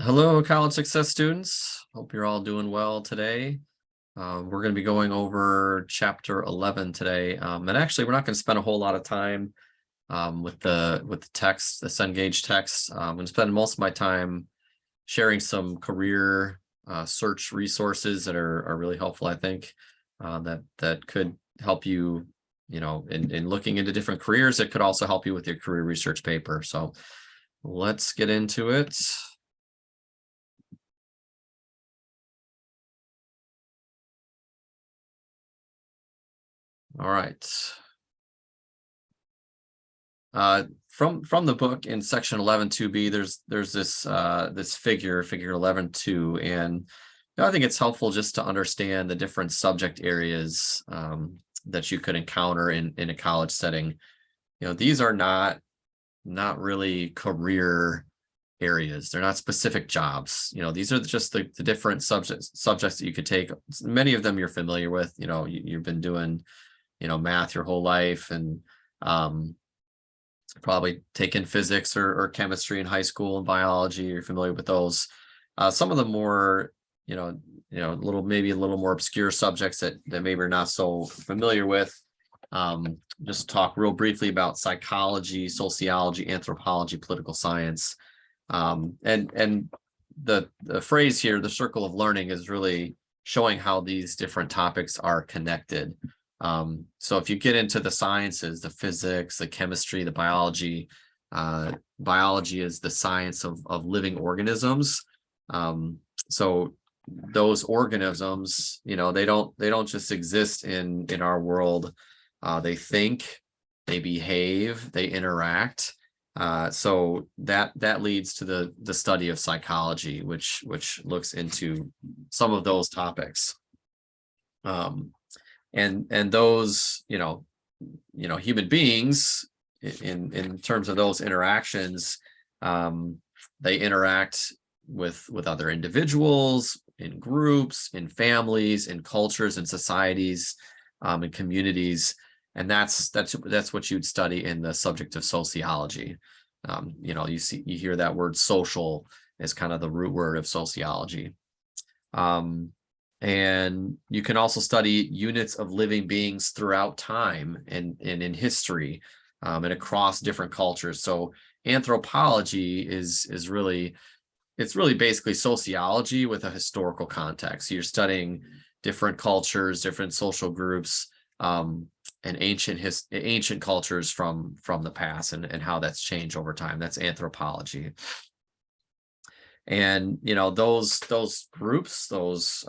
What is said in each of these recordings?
Hello, college success students. Hope you're all doing well today. We're going to be going over chapter 11 today. And actually, we're not going to spend a whole lot of time with the text, the Cengage text. I'm going to spend most of my time sharing some career search resources that are really helpful, I think, that could help you, in looking into different careers. It could also help you with your career research paper. So let's get into it. All right. From the book in section 11.2b, there's this figure 11.2, and I think it's helpful just to understand the different subject areas that you could encounter in a college setting. These are not really career areas. They're not specific jobs. These are just the different subjects that you could take. Many of them you're familiar with. You've been doing math your whole life, and probably taken physics or chemistry in high school and biology. You're familiar with those. Some of the more, maybe a little more obscure subjects that maybe we're not so familiar with. Just talk real briefly about psychology, sociology, anthropology, political science. And the phrase here, the circle of learning, is really showing how these different topics are connected. So if you get into the sciences, the physics, the chemistry, the biology, biology is the science of living organisms. So those organisms, they don't just exist in our world. They think, they behave, they interact. So that leads to the study of psychology, which looks into some of those topics. And those, human beings, in terms of those interactions, they interact with other individuals, in groups, in families, in cultures, in societies, in communities. And that's what you'd study in the subject of sociology. You hear that word social as kind of the root word of sociology. And you can also study units of living beings throughout time and in history, and across different cultures. So anthropology is really basically sociology with a historical context. So you're studying different cultures, different social groups, and ancient cultures from the past, and how that's changed over time. That's anthropology. And those groups, those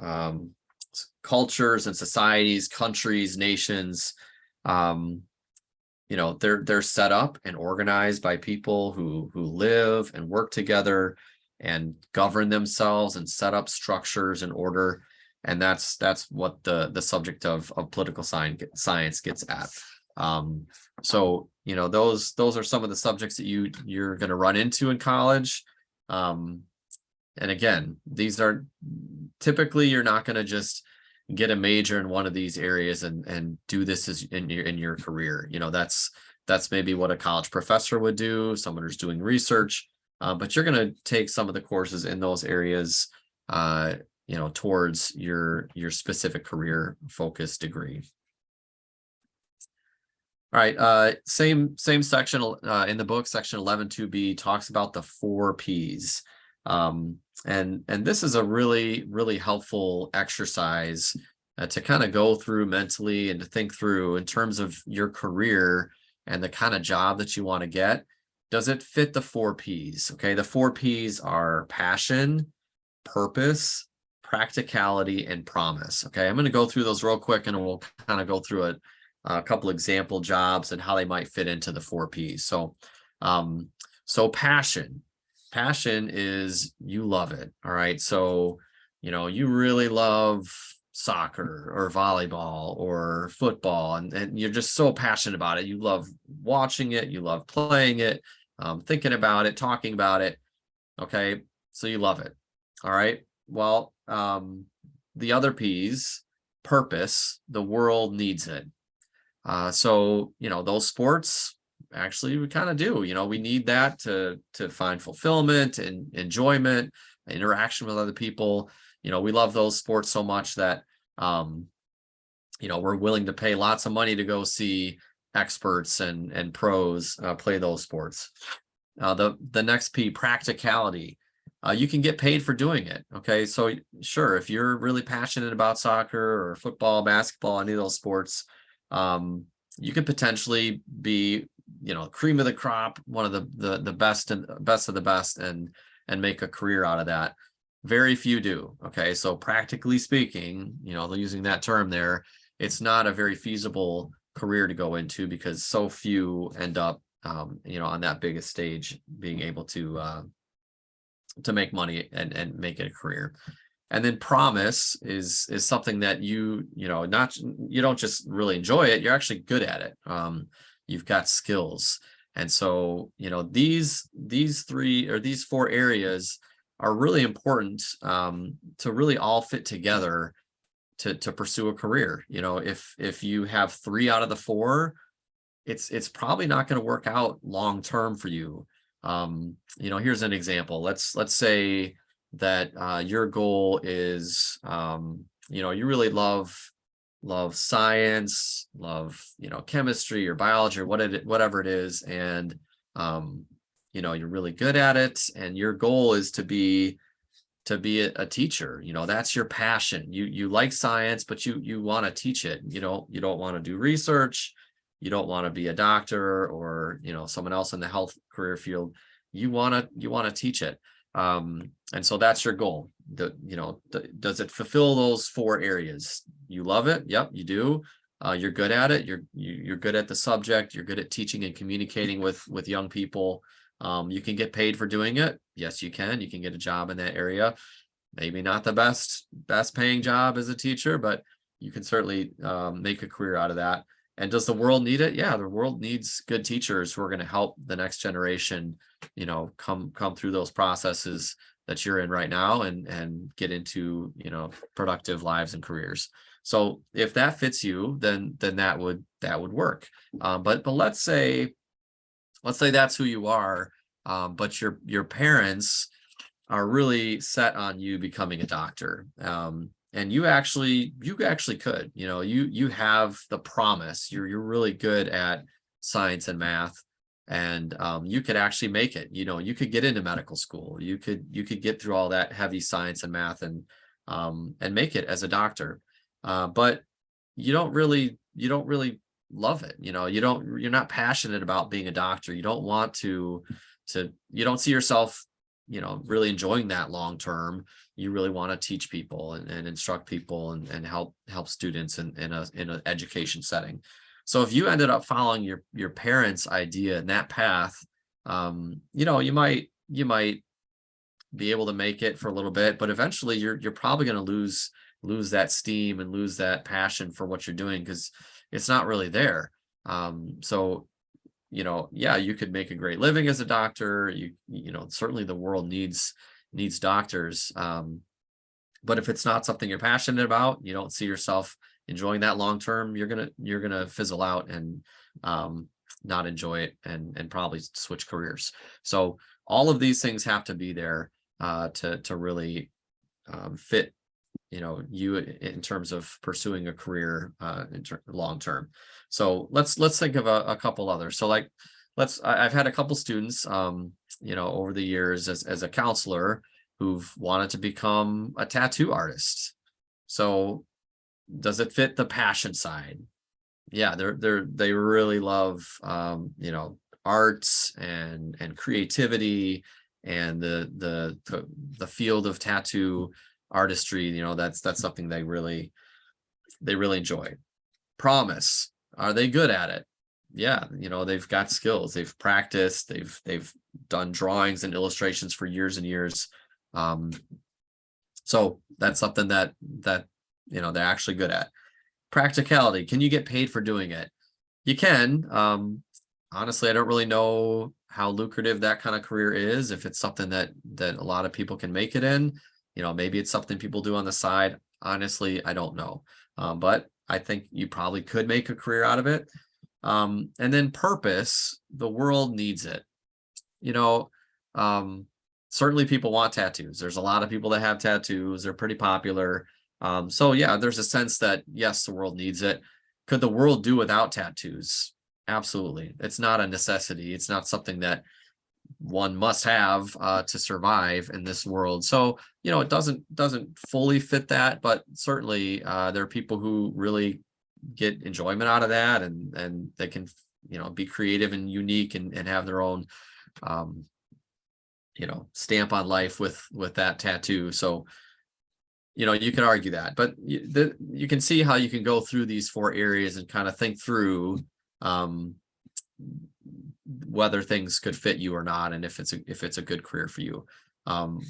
cultures and societies, countries, nations, they're set up and organized by people who live and work together and govern themselves and set up structures and order. And that's what the subject of political science gets at. So those are some of the subjects that you're going to run into in college. And again, these are typically, you're not going to just get a major in one of these areas and do this as in your career. That's maybe what a college professor would do, someone who's doing research, but you're going to take some of the courses in those areas, towards your specific career focus degree. All right, same section in the book, section 11.2b, talks about the 4 Ps. And this is a really, really helpful exercise to kind of go through mentally and to think through in terms of your career and the kind of job that you want to get. Does it fit the 4 Ps? Okay, the 4 Ps are passion, purpose, practicality, and promise. Okay, I'm going to go through those real quick, and we'll kind of go through a couple example jobs and how they might fit into the 4 Ps. So passion. Passion is you love it. All right. So, you really love soccer or volleyball or football, and you're just so passionate about it. You love watching it. You love playing it, thinking about it, talking about it. Okay. So you love it. All right. Well, the other P's, purpose, the world needs it. So, those sports, actually we kind of do. We need that to find fulfillment and enjoyment, interaction with other people. We love those sports so much that we're willing to pay lots of money to go see experts and pros play those sports. The next P, practicality. You can get paid for doing it. Okay, so sure, if you're really passionate about soccer or football, basketball, any of those sports, you could potentially be, cream of the crop, one of the best and best of the best, and make a career out of that. Very few do. Okay, so practically speaking, using that term there, it's not a very feasible career to go into, because so few end up, on that biggest stage, being able to make money and make it a career. And then promise is something that you don't just really enjoy it, you're actually good at it. You've got skills. And so, these three or these four areas are really important to really all fit together to pursue a career. If you have 3 out of the 4, it's probably not going to work out long term for you. Here's an example. Let's say that your goal is you really love science, love chemistry or biology or whatever it is, and you're really good at it, and your goal is to be a teacher. That's your passion. You like science, but you want to teach it. You don't want to do research. You don't want to be a doctor or someone else in the health career field. You want to teach it. And so that's your goal. Does it fulfill those 4 areas? You love it. Yep, you do. You're good at it. You're good at the subject. You're good at teaching and communicating with young people. You can get paid for doing it. Yes, you can. You can get a job in that area. Maybe not the best paying job as a teacher, but you can certainly make a career out of that. And does the world need it? Yeah, the world needs good teachers who are going to help the next generation, come through those processes that you're in right now and get into, productive lives and careers. So if that fits you, then that would work. But let's say that's who you are, but your parents are really set on you becoming a doctor. And you actually could, you have the promise. You're really good at science and math, and you could actually make it. You could get into medical school. You could get through all that heavy science and math and make it as a doctor. But you don't really love it. You're not passionate about being a doctor. You don't want to you don't see yourself really enjoying that long term. You really want to teach people and instruct people and help students in an education setting. So if you ended up following your parents' idea in that path, you might be able to make it for a little bit, but eventually you're probably going to lose that steam and lose that passion for what you're doing, because it's not really there. So yeah, you could make a great living as a doctor. Certainly the world needs doctors. But if it's not something you're passionate about, you don't see yourself enjoying that long term, you're gonna fizzle out and not enjoy it and probably switch careers. So all of these things have to be there to really fit you in terms of pursuing a career long term. So let's think of a couple others. So I've had a couple students over the years as a counselor who've wanted to become a tattoo artist. So does it fit the passion side? Yeah, they really love arts and creativity and the field of tattoo artistry. That's something they really enjoy. Promise, are they good at it? Yeah, they've got skills, they've practiced, they've done drawings and illustrations for years and years. So that's something that they're actually good at. Practicality, can you get paid for doing it? You can. Honestly, I don't really know how lucrative that kind of career is, if it's something that a lot of people can make it in. Maybe it's something people do on the side. Honestly, I don't know. But I think you probably could make a career out of it. And then purpose, the world needs it. You know, certainly people want tattoos. There's a lot of people that have tattoos. They're pretty popular. So yeah, there's a sense that yes, the world needs it. Could the world do without tattoos? Absolutely. It's not a necessity. It's not something that one must have to survive in this world. So, it doesn't fully fit that, but certainly there are people who really get enjoyment out of that, and they can, be creative and unique, and have their own um, stamp on life with that tattoo. So, you can argue that, but you can see how you can go through these four areas and kind of think through um, whether things could fit you or not, and if it's a good career for you.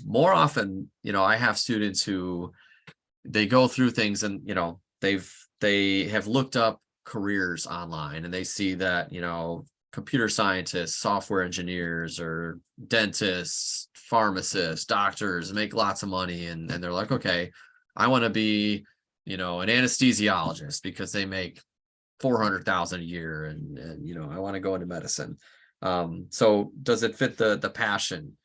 More often, I have students who they go through things, and they have looked up careers online, and they see that computer scientists, software engineers, or dentists, pharmacists, doctors make lots of money, and they're like, okay, I want to be an anesthesiologist because they make 400,000 a year, and I want to go into medicine. So does it fit the passion?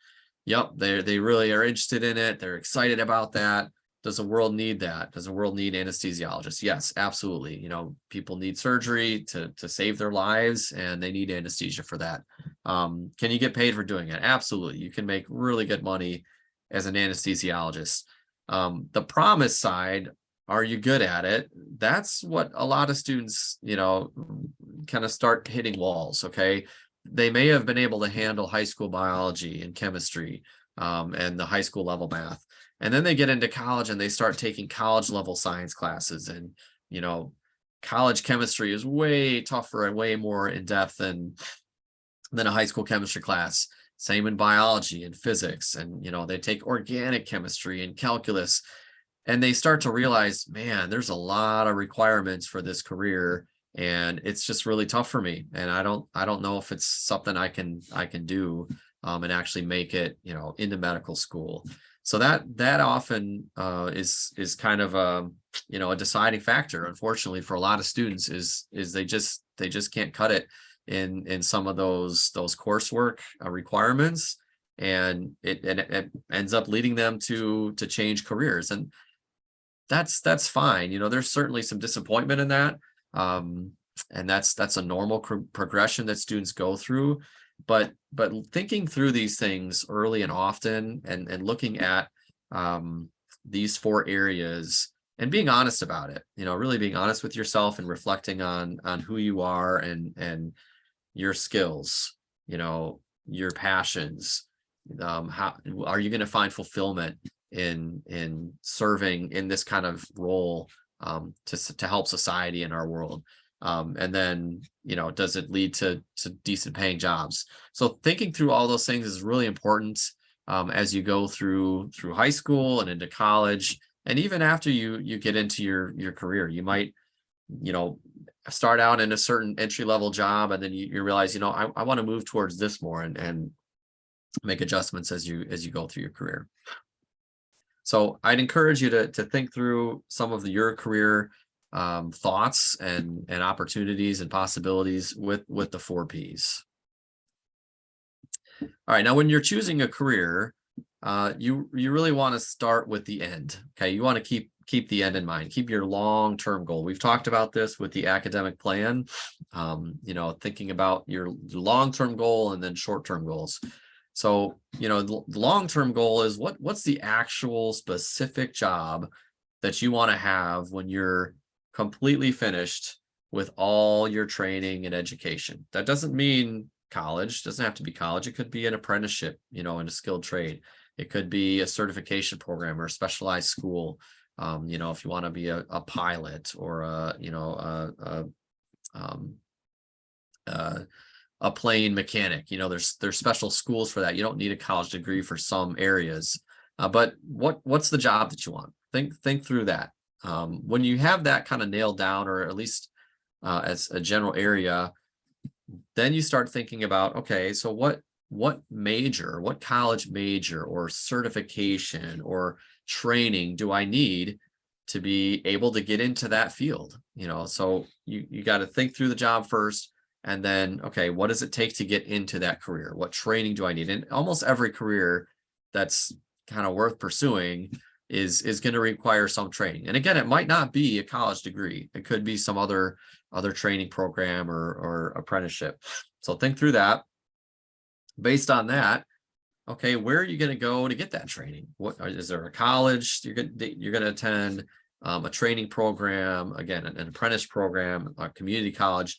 Yep, they really are interested in it. They're excited about that. Does the world need that? Does the world need anesthesiologists? Yes, absolutely. People need surgery to save their lives, and they need anesthesia for that. Can you get paid for doing it? Absolutely. You can make really good money as an anesthesiologist. The promise side, are you good at it? That's what a lot of students, kind of start hitting walls. Okay. They may have been able to handle high school biology and chemistry, and the high school level math. And then they get into college and they start taking college level science classes. And, college chemistry is way tougher and way more in depth than a high school chemistry class. Same in biology and physics. And, they take organic chemistry and calculus, and they start to realize, man, there's a lot of requirements for this career, and it's just really tough for me. And I don't know if it's something I can do and actually make it, into medical school. So that often is kind of a deciding factor, unfortunately, for a lot of students, is they just can't cut it in some of those coursework requirements, and it ends up leading them to change careers. And that's fine. There's certainly some disappointment in that. And that's a normal progression that students go through. But thinking through these things early and often, and looking at these four areas and being honest about it, really being honest with yourself and reflecting on who you are, and your skills, your passions. How are you going to find fulfillment in serving in this kind of role to help society in our world? And then, does it lead to decent paying jobs? So thinking through all those things is really important as you go through high school and into college, and even after you get into your career. You might, start out in a certain entry level job, and then you realize, I want to move towards this more, and make adjustments as you go through your career. So I'd encourage you to think through some of your career thoughts and opportunities and possibilities with the 4 Ps. All right, now when you're choosing a career, you really want to start with the end. Okay, you want to keep the end in mind. Keep your long-term goal. We've talked about this with the academic plan. Thinking about your long-term goal and then short-term goals. So, the long-term goal is what's the actual specific job that you want to have when you're completely finished with all your training and education. That doesn't mean college. Doesn't have to be college. It could be an apprenticeship, in a skilled trade. It could be a certification program or a specialized school. If you want to be a pilot, or a plane mechanic, there's special schools for that. You don't need a college degree for some areas. But what's the job that you want? Think through that. When you have that kind of nailed down, or at least as a general area, then you start thinking about, okay, so what college major or certification or training do I need to be able to get into that field? So you got to think through the job first, And then, okay, what does it take to get into that career? What training do I need? And almost every career that's kind of worth pursuing is going to require some training. And again, it might not be a college degree. It could be some other training program or apprenticeship. So think through that. Based on that, okay, where are you going to go to get that training? What is there a college you're going to attend, a training program, again, an apprentice program, a community college?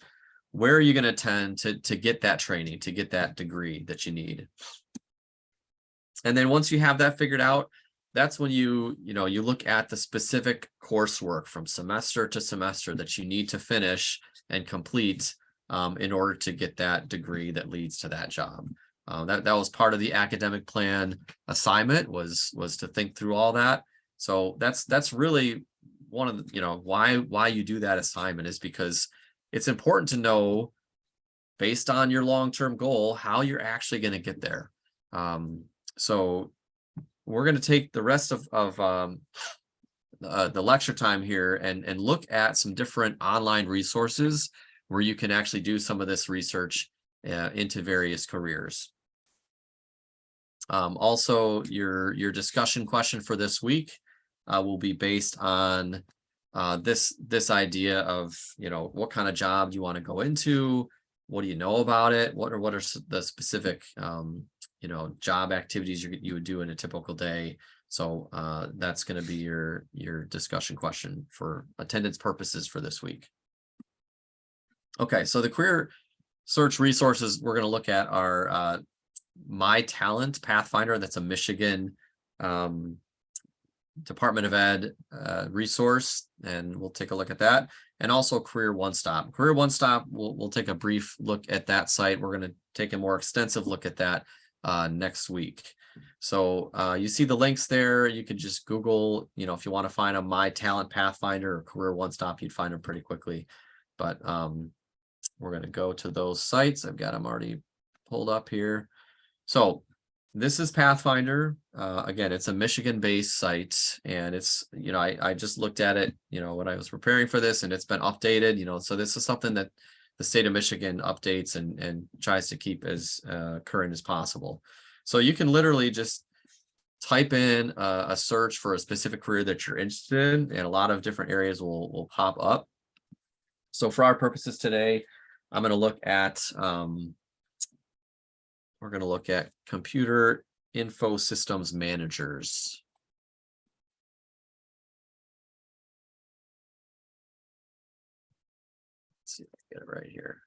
Where are you going to attend to get that training, to get that degree that you need? And then once you have that figured out, that's when you look at the specific coursework from semester to semester that you need to finish and complete in order to get that degree that leads to that job. That was part of the academic plan assignment, was to think through all that. So that's really one of the, why you do that assignment, is because it's important to know, based on your long-term goal, how you're actually going to get there. So we're going to take the rest of the lecture time here and look at some different online resources where you can actually do some of this research into various careers. Also, your discussion question for this week will be based on this idea of, what kind of job you want to go into, what do you know about it, what are the specific job activities you would do in a typical day. So that's going to be your discussion question for attendance purposes for this week. Okay, so the career search resources we're going to look at are My Talent Pathfinder. That's a Michigan Department of Ed resource, and we'll take a look at that. And also Career One Stop. Career One Stop, we'll take a brief look at that site. We're going to take a more extensive look at that next week. So you see the links there. You could just Google, if you want to find a My Talent Pathfinder or Career One Stop, you'd find them pretty quickly. But we're going to go to those sites. I've got them already pulled up here. So this is Pathfinder. Again, it's a Michigan-based site, and it's, I just looked at it, when I was preparing for this, and it's been updated, so this is something that the state of Michigan updates and tries to keep as current as possible. So you can literally just type in a search for a specific career that you're interested in, and a lot of different areas will pop up. So for our purposes today, I'm going to look at we're going to look at computer info systems managers. Let's see if I get it right here.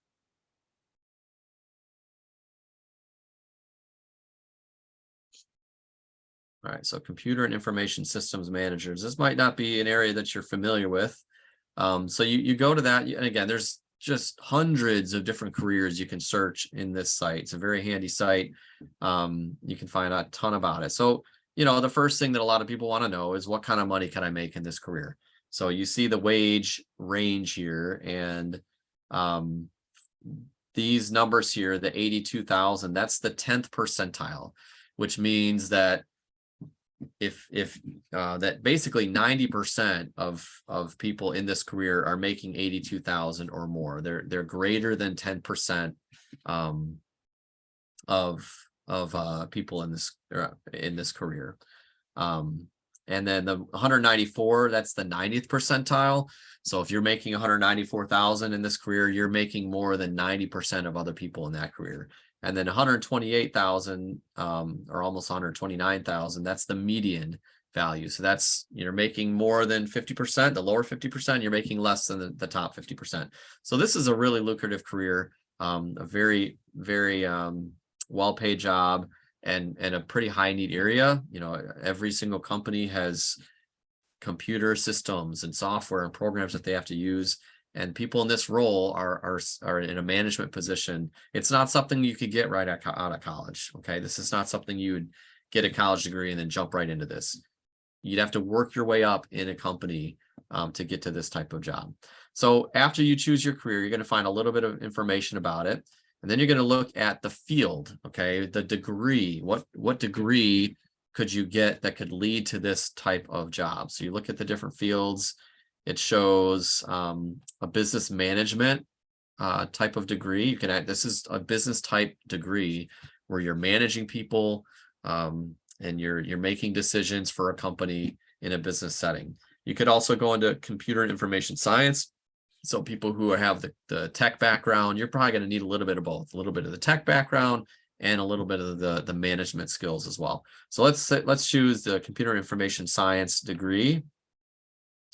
All right, so computer and information systems managers. This might not be an area that you're familiar with. So you go to that, and again, there's just hundreds of different careers you can search in this site. It's a very handy site. You can find a ton about it. So, the first thing that a lot of people want to know is, what kind of money can I make in this career? So you see the wage range here, and these numbers here, the 82,000, that's the 10th percentile, which means that if that basically 90% of people in this career are making 82,000 or more. They're greater than 10% of people in this career. And then the 194, that's the 90th percentile. So if you're making 194,000 in this career, you're making more than 90% of other people in that career. And then 128,000 or almost 129,000, that's the median value. So that's, you're making more than 50%, the lower 50%, you're making less than the top 50%. So this is a really lucrative career, a very, very well-paid job, and a pretty high need area. Every single company has computer systems and software and programs that they have to use. And people in this role are in a management position. It's not something you could get right out of college. Okay, this is not something you would get a college degree and then jump right into this. You'd have to work your way up in a company to get to this type of job. So after you choose your career, you're going to find a little bit of information about it, and then you're going to look at the field. Okay, the degree. What degree could you get that could lead to this type of job? So you look at the different fields. It shows a business management type of degree. You can add, this is a business type degree where you're managing people, and you're making decisions for a company in a business setting. You could also go into computer and information science. So people who have the tech background, you're probably going to need a little bit of both, a little bit of the tech background and a little bit of the management skills as well. So let's choose the computer information science degree.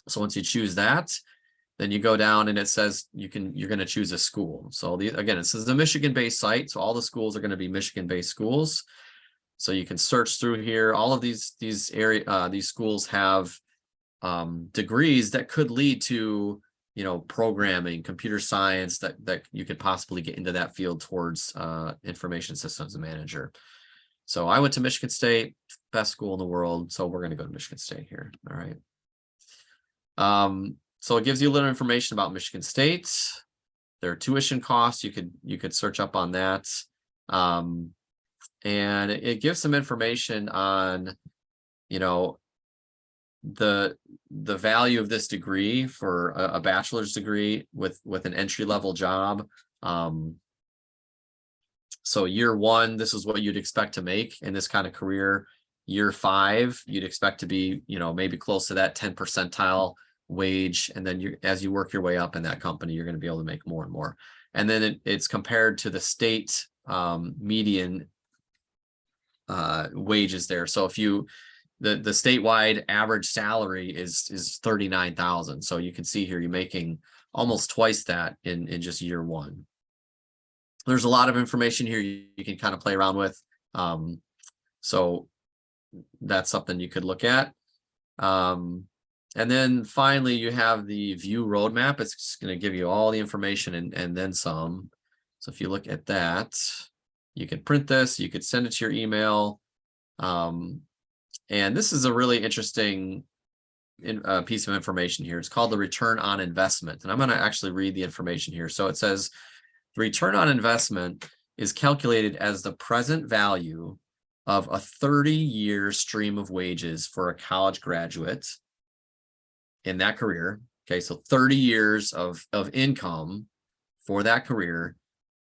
So once you choose that, then you go down and it says you're going to choose a school. So again, it says the Michigan-based site. So all the schools are going to be Michigan-based schools. So you can search through here. All of these schools have degrees that could lead to, programming, computer science, that you could possibly get into that field towards information systems manager. So I went to Michigan State, best school in the world. So we're going to go to Michigan State here. All right. So it gives you a little information about Michigan State, their tuition costs. You could search up on that. And it gives some information on, the value of this degree for a bachelor's degree with an entry-level job. So year one, this is what you'd expect to make in this kind of career. Year 5, you'd expect to be, maybe close to that 10 percentile wage. And then as you work your way up in that company, you're going to be able to make more and more. And then it's compared to the state median wages there. So if the statewide average salary is 39,000. So you can see here, you're making almost twice that in just year 1. There's a lot of information here you can kind of play around with. So that's something you could look at. And then finally, you have the view roadmap. It's just going to give you all the information and then some. So if you look at that, you could print this, you could send it to your email. And this is a really interesting piece of information here. It's called the return on investment. And I'm going to actually read the information here. So it says, the return on investment is calculated as the present value of a 30-year stream of wages for a college graduate in that career. Okay, so 30 years of income for that career,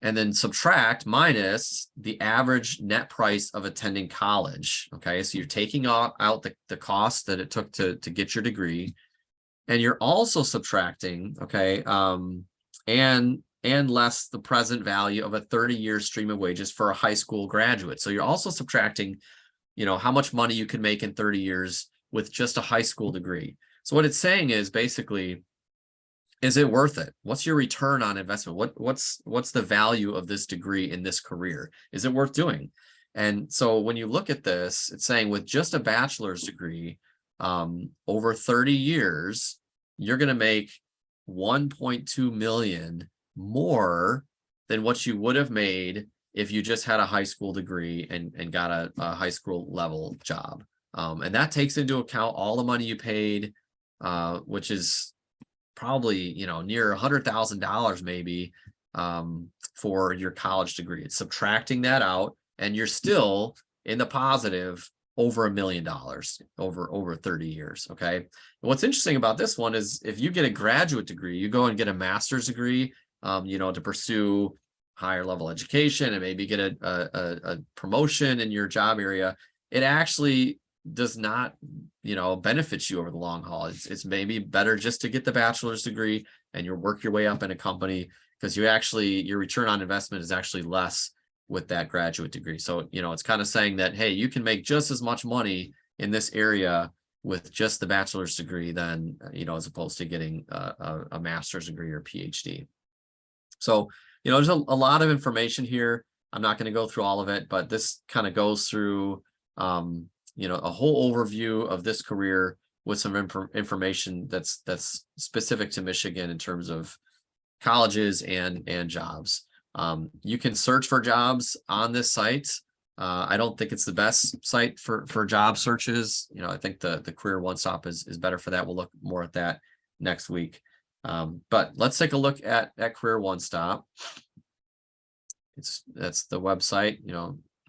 and then subtract minus the average net price of attending college. Okay, so you're taking out the cost that it took to get your degree, and you're also subtracting, okay, and less the present value of a 30-year stream of wages for a high school graduate. So you're also subtracting, how much money you can make in 30 years with just a high school degree. So what it's saying is basically, is it worth it? What's your return on investment? What's the value of this degree in this career? Is it worth doing? And so when you look at this, it's saying with just a bachelor's degree, over 30 years, you're going to make 1.2 million more than what you would have made if you just had a high school degree and got a high school level job. And that takes into account all the money you paid, which is probably, near $100,000 maybe, for your college degree. It's subtracting that out, and you're still in the positive over $1 million over 30 years. Okay. And what's interesting about this one is if you get a graduate degree, you go and get a master's degree, to pursue higher level education and maybe get a promotion in your job area, it actually does not, benefit you over the long haul. It's maybe better just to get the bachelor's degree and you work your way up in a company, because your return on investment is actually less with that graduate degree. So, it's kind of saying that, hey, you can make just as much money in this area with just the bachelor's degree than, as opposed to getting a master's degree or PhD. So, there's a lot of information here. I'm not going to go through all of it, but this kind of goes through, a whole overview of this career with some information that's specific to Michigan in terms of colleges and jobs. You can search for jobs on this site. I don't think it's the best site for job searches. I think the Career One Stop is better for that. We'll look more at that next week. But let's take a look at Career One Stop. That's the website.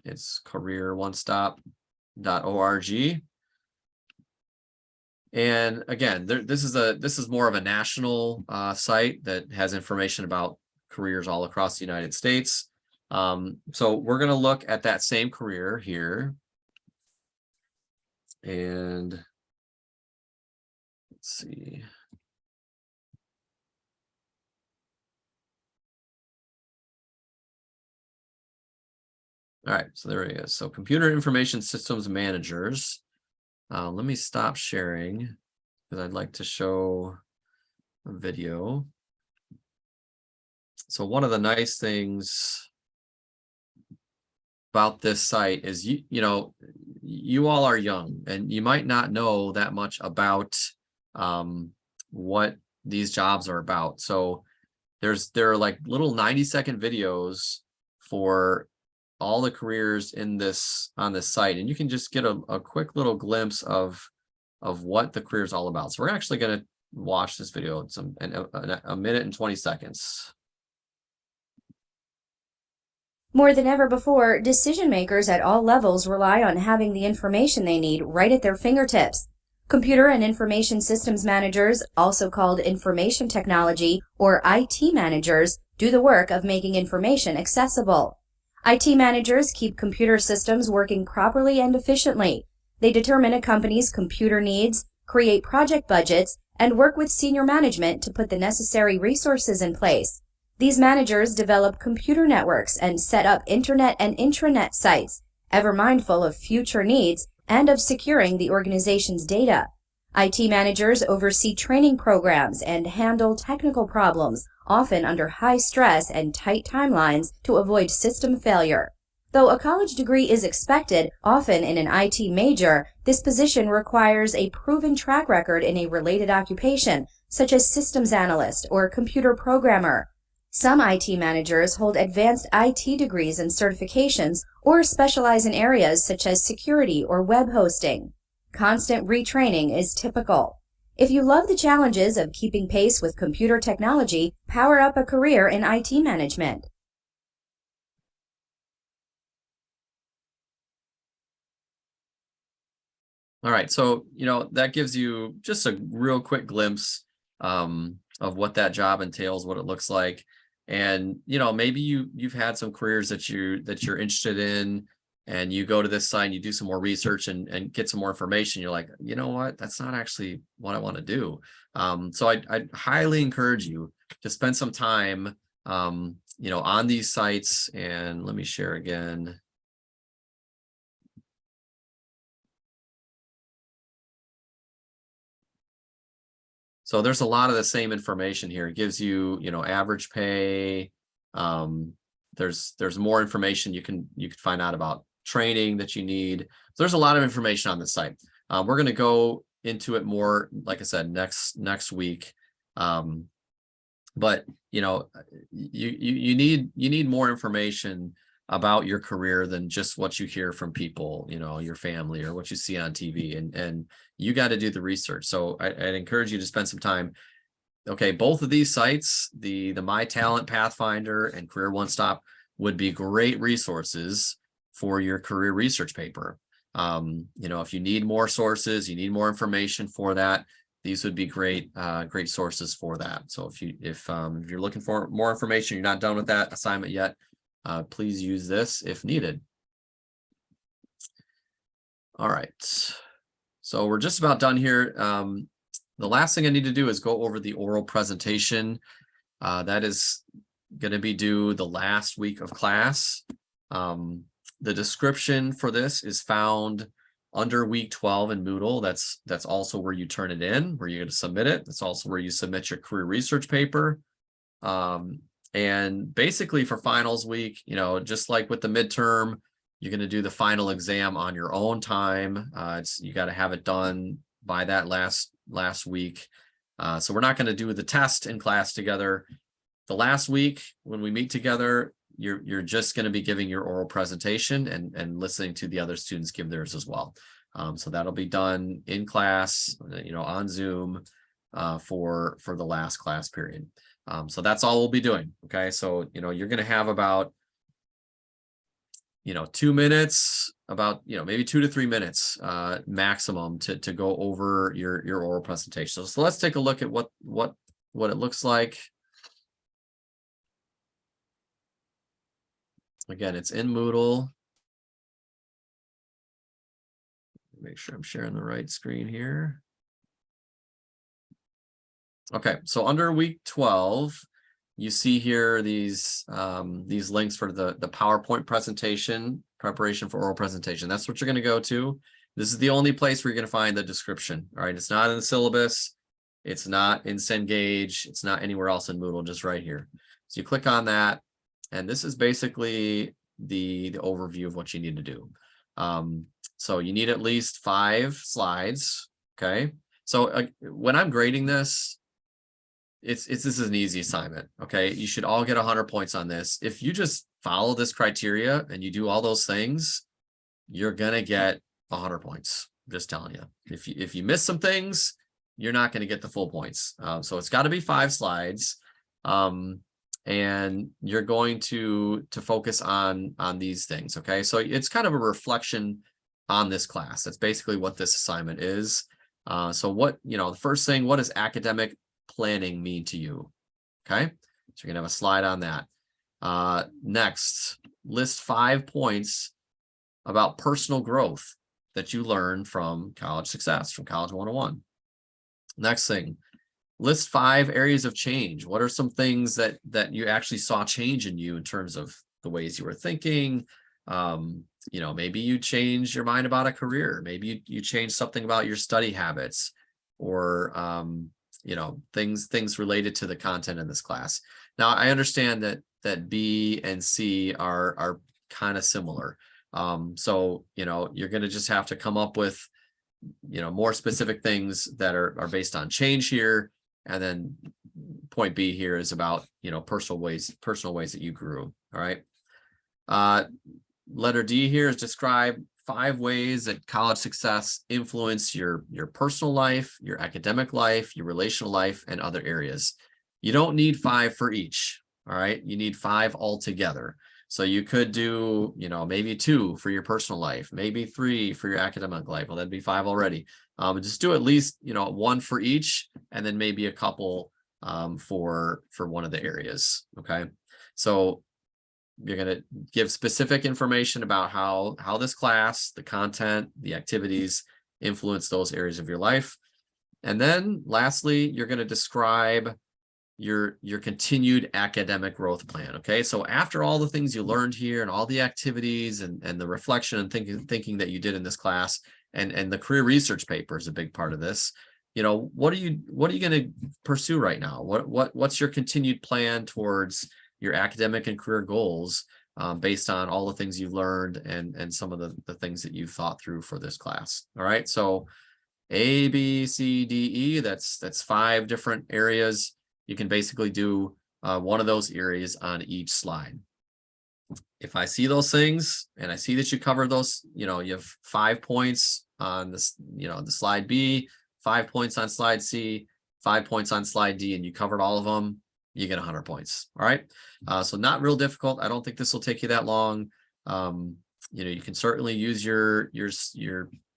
It's careeronestop.org. And again, this is more of a national site that has information about careers all across the United States. So we're going to look at that same career here. And let's see. All right, so there it is. So computer information systems managers. Let me stop sharing because I'd like to show a video. So one of the nice things about this site is you know, you all are young and you might not know that much about what these jobs are about. So there are like little 90-second videos for all the careers in this on this site, and you can just get a quick little glimpse of what the career is all about. So we're actually going to watch this video in a minute and 20 seconds. More than ever before, decision makers at all levels rely on having the information they need right at their fingertips. Computer and information systems managers, also called information technology or IT managers, do the work of making information accessible. IT managers keep computer systems working properly and efficiently. They determine a company's computer needs, create project budgets, and work with senior management to put the necessary resources in place. These managers develop computer networks and set up internet and intranet sites, ever mindful of future needs and of securing the organization's data. IT managers oversee training programs and handle technical problems, often under high stress and tight timelines to avoid system failure. Though a college degree is expected, often in an IT major, this position requires a proven track record in a related occupation, such as systems analyst or computer programmer. Some IT managers hold advanced IT degrees and certifications or specialize in areas such as security or web hosting. Constant retraining is typical. If you love the challenges of keeping pace with computer technology, power up a career in IT management. All right, so you know that gives you just a real quick glimpse of what that job entails, what it looks like. And you know, maybe you've had some careers that you're interested in, and you go to this site and you do some more research and get some more information. You're like, you know what, that's not actually what I want to do. So I'd highly encourage you to spend some time you know, on these sites. And let me share again. So there's a lot of the same information here. It gives you, you know, average pay. There's more information you can find out about training that you need. So there's a lot of information on the site. We're going to go into it more, like I said, next week. But you know, you need more information about your career than just what you hear from people, you know, your family or what you see on TV, and you got to do the research. So I'd encourage you to spend some time. Okay, both of these sites, the My Talent Pathfinder and Career One Stop, would be great resources for your career research paper. You know, if you need more sources, you need more information for that, these would be great sources for that. So if you're looking for more information, you're not done with that assignment yet, please use this if needed. All right, so we're just about done here. The last thing I need to do is go over the oral presentation. That is going to be due the last week of class. The description for this is found under week 12 in Moodle. That's also where you turn it in, where you're going to submit it. That's also where you submit your career research paper. And basically for finals week, you know, just like with the midterm, you're going to do the final exam on your own time. You got to have it done by that last week. So we're not going to do the test in class together. The last week when we meet together, you're just going to be giving your oral presentation and listening to the other students give theirs as well. So that'll be done in class, you know, on Zoom for the last class period. So that's all we'll be doing. Okay, so you know, you're going to have about 2 minutes, about maybe 2 to 3 minutes maximum to go over your oral presentation. So let's take a look at what it looks like. Again, it's in Moodle. Make sure I'm sharing the right screen here. Okay, so under week 12, you see here these links for the PowerPoint presentation, preparation for oral presentation. That's what you're going to go to. This is the only place where you're going to find the description. All right, it's not in the syllabus. It's not in Cengage. It's not anywhere else in Moodle, just right here. So you click on that, and this is basically the overview of what you need to do. So you need at least 5 slides. Okay, so when I'm grading this, this is an easy assignment. Okay, you should all get 100 points on this. If you just follow this criteria and you do all those things, you're gonna get 100 points. I'm just telling you. If you miss some things, you're not going to get the full points. So it's got to be 5 slides, and you're going to focus on these things. Okay, so it's kind of a reflection on this class. That's basically what this assignment is. So what, the first thing, what does academic planning mean to you? Okay, so you're gonna have a slide on that. Next, list 5 points about personal growth that you learn from college success, from College 101. Next thing, list 5 areas of change. What are some things that you actually saw change in you in terms of the ways you were thinking? Maybe you changed your mind about a career. Maybe you changed something about your study habits, or things related to the content in this class. Now, I understand that B and C are kind of similar. So you're going to just have to come up with more specific things that are based on change here. And then point B here is about personal ways that you grew. All right. Letter D here is describe 5 ways that college success influence your personal life, your academic life, your relational life, and other areas. You don't need 5 for each. All right, you need 5 altogether. So you could do, maybe 2 for your personal life, maybe 3 for your academic life. Well, that'd be 5 already. Just do at least, 1 for each, and then maybe a couple for one of the areas. Okay, so you're going to give specific information about how this class, the content, the activities influence those areas of your life. And then lastly, you're going to describe your continued academic growth plan. Okay, so after all the things you learned here and all the activities and the reflection and thinking that you did in this class, and the career research paper is a big part of this. What are you going to pursue right now? What's your continued plan towards your academic and career goals, based on all the things you've learned and some of the things that you've thought through for this class. All right, so A, B, C, D, E, that's 5 different areas. You can basically do one of those areas on each slide. If I see those things and I see that you cover those, you have 5 points on this, the slide B, 5 points on slide C, 5 points on slide D, and you covered all of them, you get 100 points. All right. So not real difficult. I don't think this will take you that long. You can certainly use your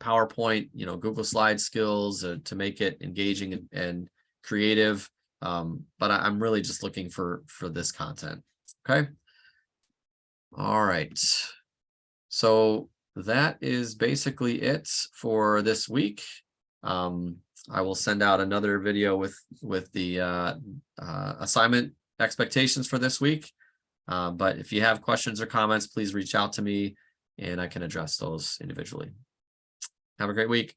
PowerPoint, Google Slide skills to make it engaging and creative. But I'm really just looking for this content. Okay. All right. So that is basically it for this week. I will send out another video with the assignment expectations for this week. But if you have questions or comments, please reach out to me and I can address those individually. Have a great week.